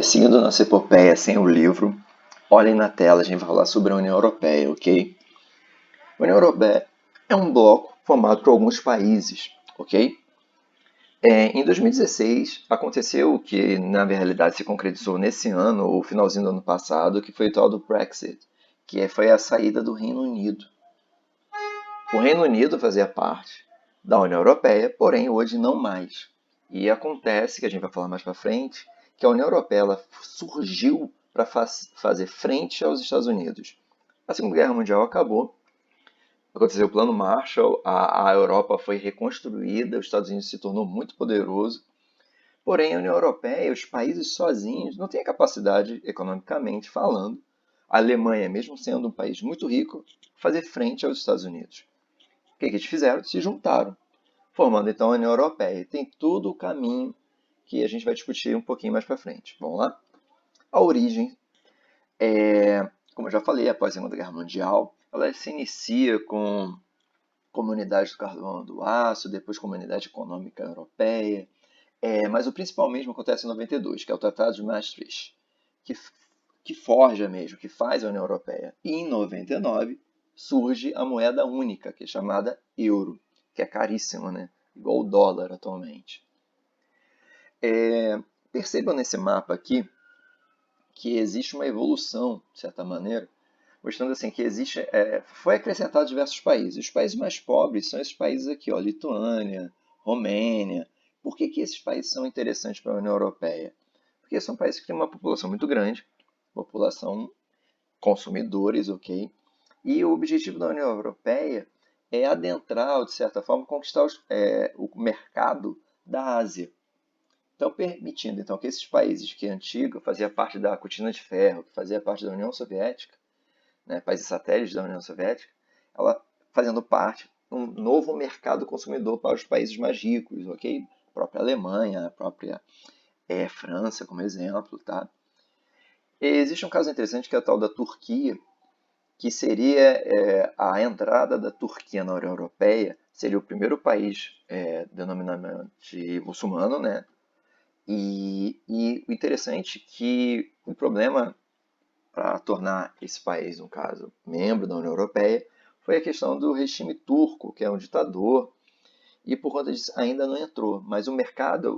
Seguindo nossa epopeia sem o livro, olhem na tela, a gente vai falar sobre a União Europeia, ok? A União Europeia é um bloco formado por alguns países, ok? Em 2016, aconteceu o que, na realidade, se concretizou nesse ano, ou finalzinho do ano passado, que foi o tal do Brexit, que foi a saída do Reino Unido. O Reino Unido fazia parte da União Europeia, porém hoje não mais. E acontece, que a gente vai falar mais para frente, que a União Europeia ela surgiu para fazer frente aos Estados Unidos. A Segunda Guerra Mundial acabou, aconteceu o Plano Marshall, a Europa foi reconstruída, os Estados Unidos se tornou muito poderoso, porém a União Europeia, os países sozinhos, não têm a capacidade, economicamente falando, a Alemanha, mesmo sendo um país muito rico, fazer frente aos Estados Unidos. O que eles fizeram? Se juntaram, formando então a União Europeia. Tem todo o caminho que a gente vai discutir um pouquinho mais para frente. Vamos lá? A origem como eu já falei, após a Segunda Guerra Mundial, ela se inicia com Comunidade do Carvão do Aço, depois Comunidade Econômica Europeia, mas o principal mesmo acontece em 92, que é o Tratado de Maastricht, que, que forja mesmo, que faz a União Europeia. E em 99 surge a moeda única, que é chamada euro, que é caríssima, né? Igual o dólar atualmente. Percebam nesse mapa aqui que existe uma evolução, de certa maneira, mostrando assim que foi acrescentado diversos países. Os países mais pobres são esses países aqui, ó, Lituânia, Romênia. Por que esses países são interessantes para a União Europeia? Porque são países que têm uma população muito grande, população consumidores, ok? E o objetivo da União Europeia é adentrar, ou de certa forma, conquistar o mercado da Ásia. Então, permitindo então, que esses países que antigo fazia parte da cortina de ferro, que fazia parte da União Soviética, né, países satélites da União Soviética, ela fazendo parte de um novo mercado consumidor para os países mais ricos, ok? A própria Alemanha, a própria França, como exemplo, tá? E existe um caso interessante que é o tal da Turquia, que seria a entrada da Turquia na União Europeia, seria o primeiro país denominadamente muçulmano, né? E o interessante é que o problema para tornar esse país, no caso, membro da União Europeia, foi a questão do regime turco, que é um ditador, e por conta disso ainda não entrou. Mas o mercado,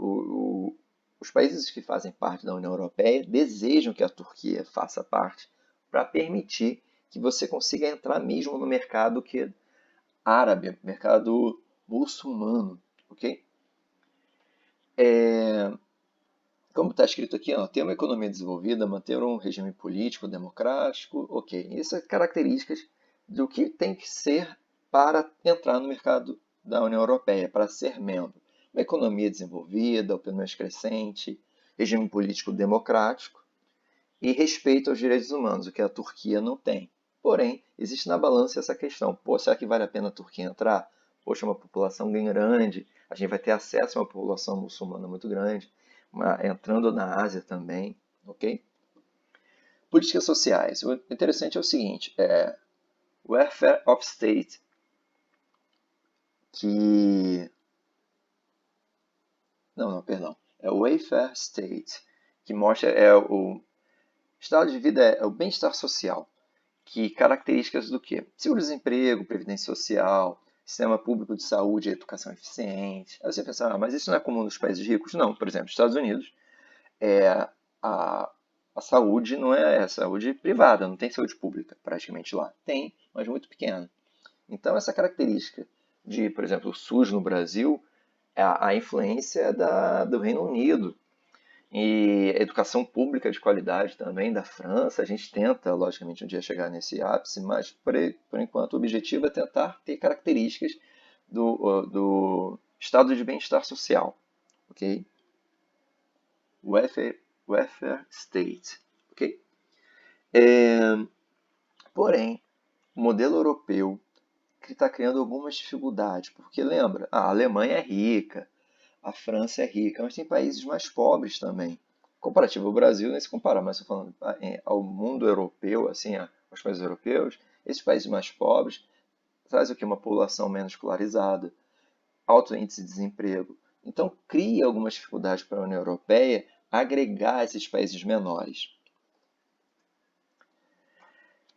os países que fazem parte da União Europeia desejam que a Turquia faça parte para permitir que você consiga entrar mesmo no mercado árabe, mercado muçulmano, ok? Como está escrito aqui, ó, ter uma economia desenvolvida, manter um regime político democrático, ok. Essas são características do que tem que ser para entrar no mercado da União Europeia, para ser membro. Uma economia desenvolvida, ou pelo menos crescente, regime político democrático e respeito aos direitos humanos, o que a Turquia não tem. Porém, existe na balança essa questão. Pô, será que vale a pena a Turquia entrar? Poxa, uma população bem grande, a gente vai ter acesso a uma população muçulmana muito grande, entrando na Ásia também, ok? Políticas sociais. O interessante é o seguinte, Welfare of State, que... Não, perdão. É o Welfare State, que mostra o estado de vida, é o bem-estar social. Que características do quê? Seguro-desemprego, previdência social, sistema público de saúde e educação eficiente. Aí você pensa, mas isso não é comum nos países ricos? Não, por exemplo, nos Estados Unidos, a, a saúde não é saúde privada, não tem saúde pública praticamente lá. Tem, mas muito pequena. Então, essa característica de, por exemplo, o SUS no Brasil, a influência do Reino Unido, e educação pública de qualidade também da França. A gente tenta, logicamente, um dia chegar nesse ápice, mas por enquanto o objetivo é tentar ter características do estado de bem-estar social. Ok? Welfare State. Ok? Porém, o modelo europeu que está criando algumas dificuldades, porque lembra, a Alemanha é rica, a França é rica, mas tem países mais pobres também. Comparativo ao Brasil, nem se compara, mas estou falando ao mundo europeu, assim, aos países europeus, esses países mais pobres trazem o que? Uma população menos escolarizada, alto índice de desemprego. Então, cria algumas dificuldades para a União Europeia agregar esses países menores.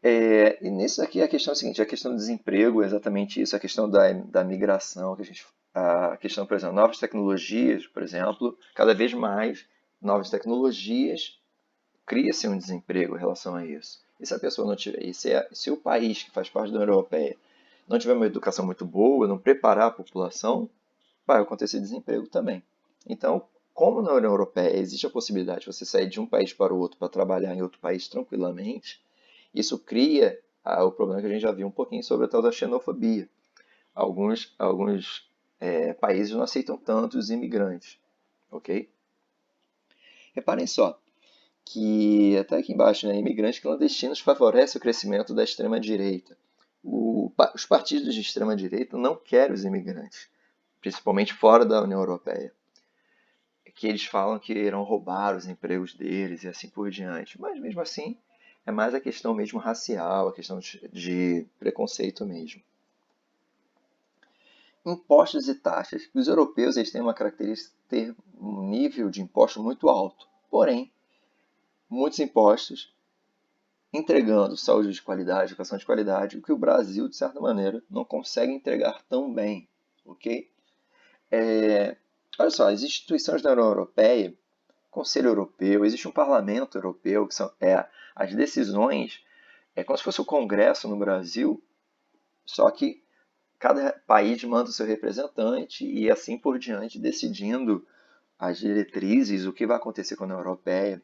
E nisso aqui a questão é a seguinte, a questão do desemprego é exatamente isso, a questão da migração, a questão, por exemplo, novas tecnologias, por exemplo, cada vez mais novas tecnologias cria-se um desemprego em relação a isso. E se a pessoa não tiver, se o país que faz parte da União Europeia não tiver uma educação muito boa, não preparar a população, vai acontecer desemprego também. Então, como na União Europeia existe a possibilidade de você sair de um país para o outro para trabalhar em outro país tranquilamente, isso cria o problema que a gente já viu um pouquinho sobre a tal da xenofobia. Alguns países não aceitam tanto os imigrantes, ok? Reparem só que até aqui embaixo, né, imigrantes clandestinos favorecem o crescimento da extrema-direita. Os partidos de extrema-direita não querem os imigrantes, principalmente fora da União Europeia, que eles falam que irão roubar os empregos deles e assim por diante. Mas mesmo assim, é mais a questão mesmo racial, a questão de preconceito mesmo. Impostos e taxas. Os europeus eles têm uma característica de ter um nível de imposto muito alto. Porém, muitos impostos entregando saúde de qualidade, educação de qualidade, o que o Brasil, de certa maneira, não consegue entregar tão bem, ok? Olha só, as instituições da União Europeia, Conselho Europeu, existe um Parlamento Europeu, que são as decisões, é como se fosse o Congresso no Brasil, só que cada país manda o seu representante e assim por diante, decidindo as diretrizes, o que vai acontecer com a União Europeia.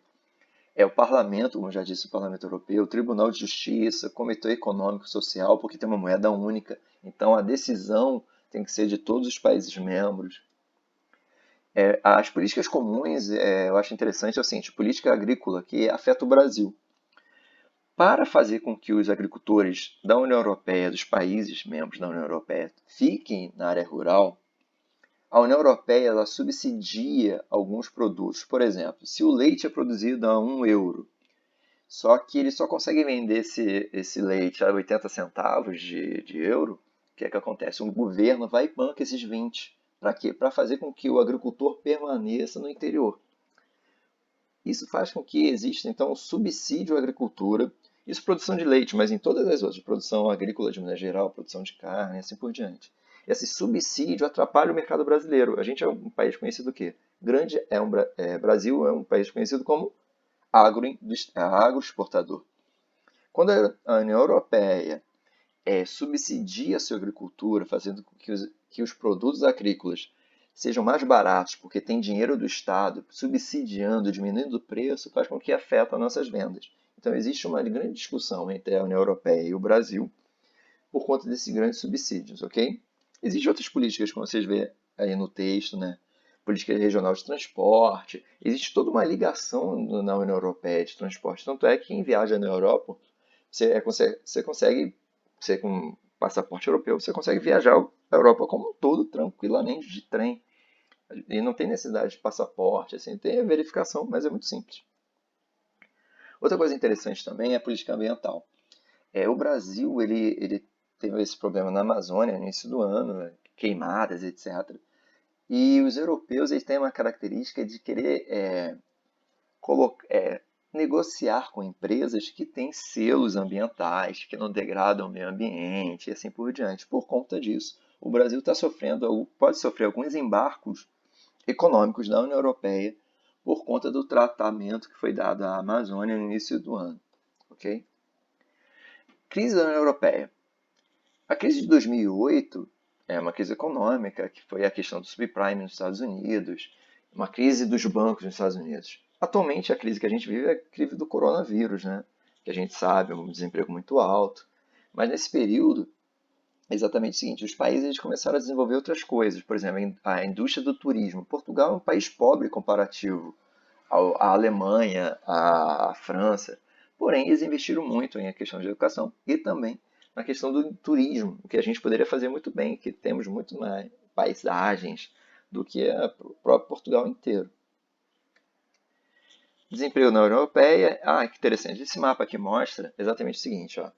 É o Parlamento, como já disse, o Parlamento Europeu, o Tribunal de Justiça, Comitê Econômico e Social, porque tem uma moeda única. Então a decisão tem que ser de todos os países membros. As políticas comuns, eu acho interessante, é o seguinte, política agrícola que afeta o Brasil. Para fazer com que os agricultores da União Europeia, dos países membros da União Europeia, fiquem na área rural, a União Europeia ela subsidia alguns produtos. Por exemplo, se o leite é produzido a 1 euro, só que ele só consegue vender esse leite a 80 centavos de euro, o que é que acontece? O governo vai e banca esses 20. Para quê? Para fazer com que o agricultor permaneça no interior. Isso faz com que exista, então, um subsídio à agricultura, isso produção de leite, mas em todas as outras, produção agrícola de maneira geral, produção de carne, assim por diante. Esse subsídio atrapalha o mercado brasileiro. A gente é um país conhecido o quê? Brasil é um país conhecido como agroexportador. Quando a União Europeia subsidia a sua agricultura, fazendo com que os produtos agrícolas sejam mais baratos, porque tem dinheiro do Estado subsidiando, diminuindo o preço, faz com que afeta as nossas vendas. Então existe uma grande discussão entre a União Europeia e o Brasil por conta desses grandes subsídios, ok? Existem outras políticas, como vocês vê aí no texto, né? Política regional de transporte. Existe toda uma ligação na União Europeia de transporte. Tanto é que quem viaja na Europa, você consegue, você com passaporte europeu, você consegue viajar a Europa como um todo tranquilamente de trem. E não tem necessidade de passaporte, assim, tem a verificação, mas é muito simples. Outra coisa interessante também é a política ambiental. O Brasil, ele teve esse problema na Amazônia no início do ano, né, queimadas, etc. E os europeus eles têm uma característica de querer negociar com empresas que têm selos ambientais, que não degradam o meio ambiente e assim por diante. Por conta disso, o Brasil pode sofrer alguns embargos econômicos da União Europeia por conta do tratamento que foi dado à Amazônia no início do ano. Ok? Crise da União Europeia. A crise de 2008 é uma crise econômica, que foi a questão do subprime nos Estados Unidos, uma crise dos bancos nos Estados Unidos. Atualmente, a crise que a gente vive é a crise do coronavírus, né? Que a gente sabe, é um desemprego muito alto. Mas nesse período, é exatamente o seguinte, os países começaram a desenvolver outras coisas. Por exemplo, a indústria do turismo. Portugal é um país pobre comparativo à Alemanha, à França. Porém, eles investiram muito em questão de educação e também na questão do turismo, o que a gente poderia fazer muito bem, que temos muito mais paisagens do que o próprio Portugal inteiro. Desemprego na União Europeia. Que interessante. Esse mapa aqui mostra exatamente o seguinte. Ó.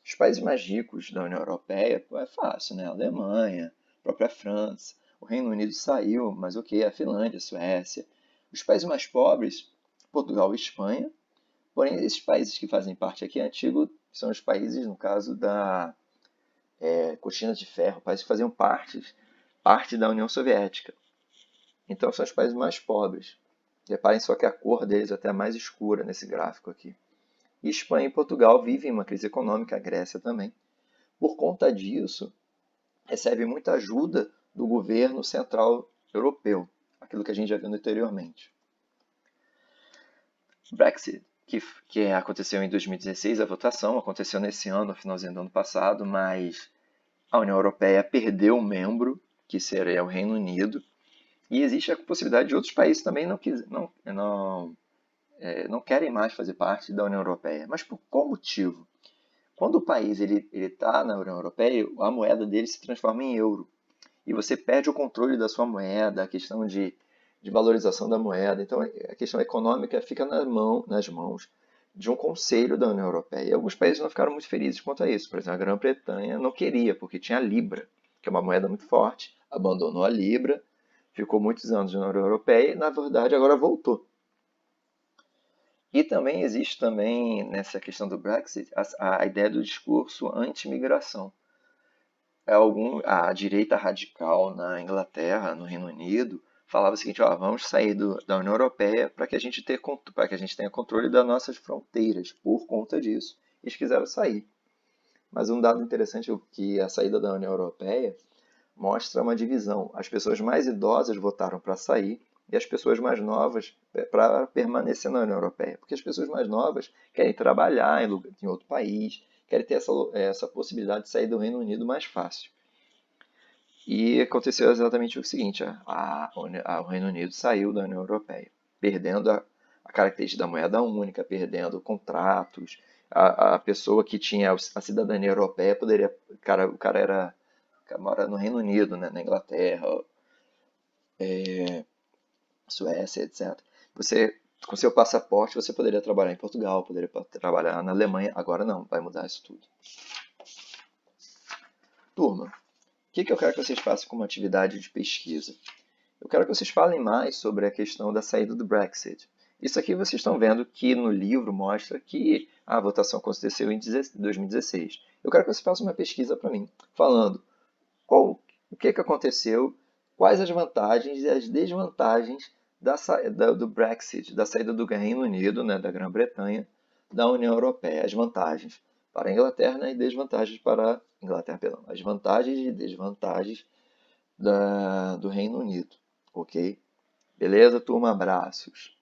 Os países mais ricos da União Europeia, é fácil, né? A Alemanha, a própria França. O Reino Unido saiu, mas ok, a Finlândia, a Suécia. Os países mais pobres, Portugal e Espanha, porém esses países que fazem parte aqui antigo são os países, no caso, da cortina de ferro, países que faziam parte da União Soviética. Então são os países mais pobres. Reparem só que a cor deles é até mais escura nesse gráfico aqui. E Espanha e Portugal vivem uma crise econômica, a Grécia também. Por conta disso, recebe muita ajuda do governo central europeu, aquilo que a gente já viu anteriormente. Brexit, que aconteceu em 2016, a votação aconteceu nesse ano, no finalzinho do ano passado, mas a União Europeia perdeu um membro, que seria o Reino Unido, e existe a possibilidade de outros países também não querem mais fazer parte da União Europeia. Mas por qual motivo? Quando o país está na União Europeia, a moeda dele se transforma em euro. E você perde o controle da sua moeda, a questão de valorização da moeda. Então, a questão econômica fica nas mãos de um conselho da União Europeia. E alguns países não ficaram muito felizes quanto a isso. Por exemplo, a Grã-Bretanha não queria, porque tinha a Libra, que é uma moeda muito forte, abandonou a Libra, ficou muitos anos na União Europeia e, na verdade, agora voltou. E também existe também, nessa questão do Brexit, a ideia do discurso anti-imigração. A direita radical na Inglaterra, no Reino Unido, falava o seguinte: ó, vamos sair da União Europeia para que a gente tenha controle das nossas fronteiras. Por conta disso, eles quiseram sair. Mas um dado interessante é que a saída da União Europeia mostra uma divisão. As pessoas mais idosas votaram para sair e as pessoas mais novas para permanecer na União Europeia. Porque as pessoas mais novas querem trabalhar em outro país, querem ter essa possibilidade de sair do Reino Unido mais fácil. E aconteceu exatamente o seguinte: o Reino Unido saiu da União Europeia, perdendo a característica da moeda única, perdendo contratos. A pessoa que tinha a cidadania europeia poderia. O cara mora no Reino Unido, né, na Inglaterra, Suécia, etc. Você, com seu passaporte, você poderia trabalhar em Portugal, poderia trabalhar na Alemanha. Agora não, vai mudar isso tudo. Turma, o que eu quero que vocês façam como atividade de pesquisa? Eu quero que vocês falem mais sobre a questão da saída do Brexit. Isso aqui vocês estão vendo que no livro mostra que a votação aconteceu em 2016. Eu quero que vocês façam uma pesquisa para mim, falando o que aconteceu, quais as vantagens e as desvantagens do Brexit, da saída do Reino Unido, né, da Grã-Bretanha, da União Europeia. As vantagens para a Inglaterra, né, e desvantagens para a Inglaterra, perdão. As vantagens e desvantagens do Reino Unido. Ok? Beleza, turma? Abraços.